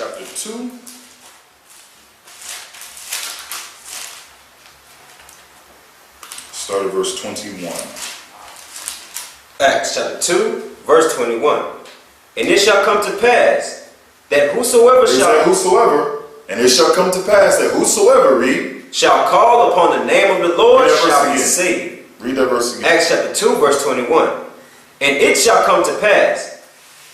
chapter 2. Start at verse 21. Acts chapter 2, verse 21. And it shall come to pass that whosoever and it shall come to pass that whosoever, read, shall call upon the name of the Lord shall be saved. Read that verse again. Acts chapter 2, verse 21. And it shall come to pass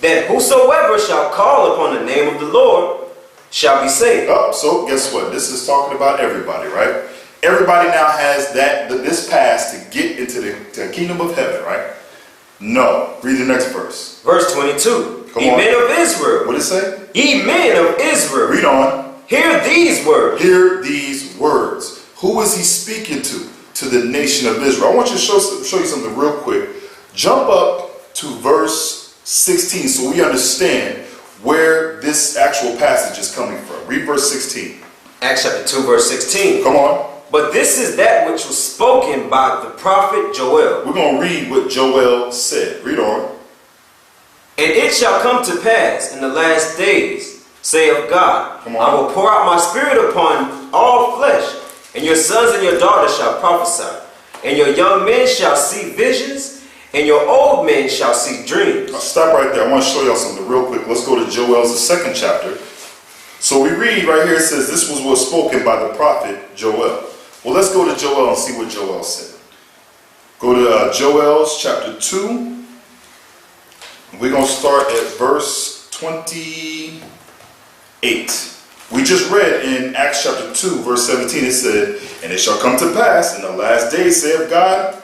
that whosoever shall call upon the name of the Lord shall be saved. Oh, so guess what? This is talking about everybody, right? Everybody now has this pass to get into the kingdom of heaven, right? No. Read the next verse. Verse 22. Come Ye on. men of Israel. What did it say? Ye men of Israel. Read on. Hear these words. Hear these words. Who is he speaking to? To the nation of Israel. I want you to show you something real quick. Jump up to verse 16 so we understand where this actual passage is coming from. Read verse 16. Acts chapter 2, verse 16. Come on. But this is that which was spoken by the prophet Joel. We're going to read what Joel said. Read on. And it shall come to pass in the last days, saith God, Come on. I will pour out my spirit upon all flesh, and your sons and your daughters shall prophesy, and your young men shall see visions, and your old men shall see dreams. Now stop right there. I want to show y'all something real quick. Let's go to Joel's the 2nd chapter. So we read right here, it says this was spoken by the prophet Joel. Well, let's go to Joel and see what Joel said. Go to Joel's chapter 2. We're going to start at verse 28. We just read in Acts chapter 2, verse 17, it said, And it shall come to pass in the last days, saith God,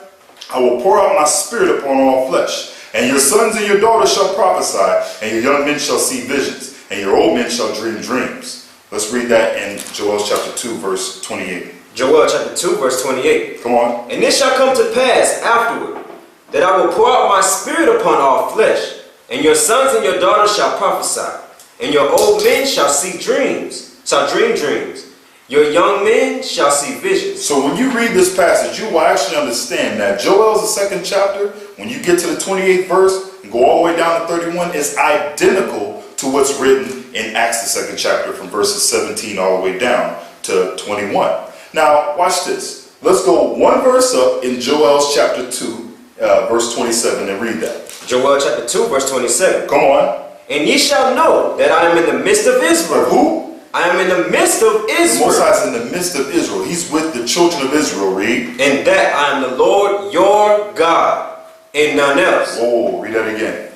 I will pour out my spirit upon all flesh, and your sons and your daughters shall prophesy, and your young men shall see visions, and your old men shall dream dreams. Let's read that in Joel chapter 2, verse 28. Joel chapter 2, verse 28. Come on. And it shall come to pass afterward, that I will pour out my spirit upon all flesh, and your sons and your daughters shall prophesy, and your old men shall see dreams, shall dream dreams. Your young men shall see visions. So when you read this passage, you will actually understand that Joel's the 2nd chapter, when you get to the 28th verse and go all the way down to 31, is identical to what's written in Acts the 2nd chapter from verses 17 all the way down to 21. Now, watch this. Let's go one verse up in Joel's chapter 2, verse 27, and read that. Joel chapter 2, verse 27. Come on. And ye shall know that I am in the midst of Israel. Who? I am in the midst of Israel. The Most High is in the midst of Israel. He's with the children of Israel. Read. And that I am the Lord your God, and none else. Oh, read that again.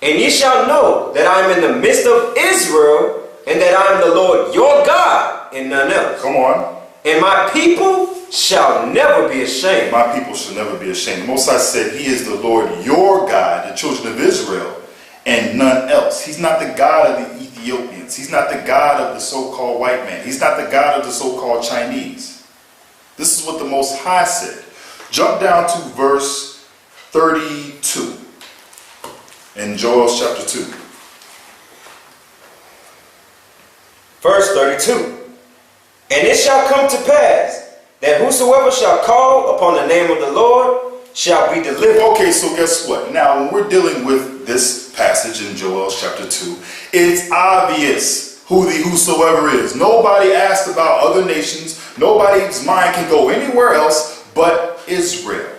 And ye shall know that I am in the midst of Israel, and that I am the Lord your God, and none else. Come on. And my people shall never be ashamed. My people shall never be ashamed. The Most High said he is the Lord your God, the children of Israel, and none else. He's not the God of the Ethiopians. He's not the God of the so-called white man. He's not the God of the so-called Chinese. This is what the Most High said. Jump down to verse 32 in Joel chapter 2. Verse 32. And it shall come to pass that whosoever shall call upon the name of the Lord shall be delivered. Okay, so guess what? Now, when we're dealing with this passage in Joel chapter 2, it's obvious who the whosoever is. Nobody asked about other nations. Nobody's mind can go anywhere else but Israel.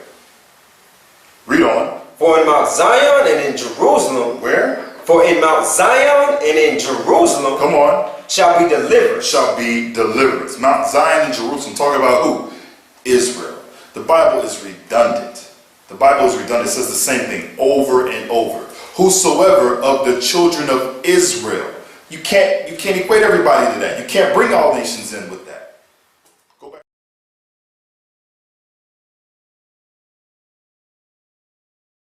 Read on. For in Mount Zion and in Jerusalem. Where? For in Mount Zion and in Jerusalem. Come on. Shall be delivered. Shall be deliverance. Mount Zion and Jerusalem. Talking about who? Israel. The Bible is redundant. The Bible is redundant. It says the same thing over and over. Whosoever of the children of Israel. You can't equate everybody to that. You can't bring all nations in with that.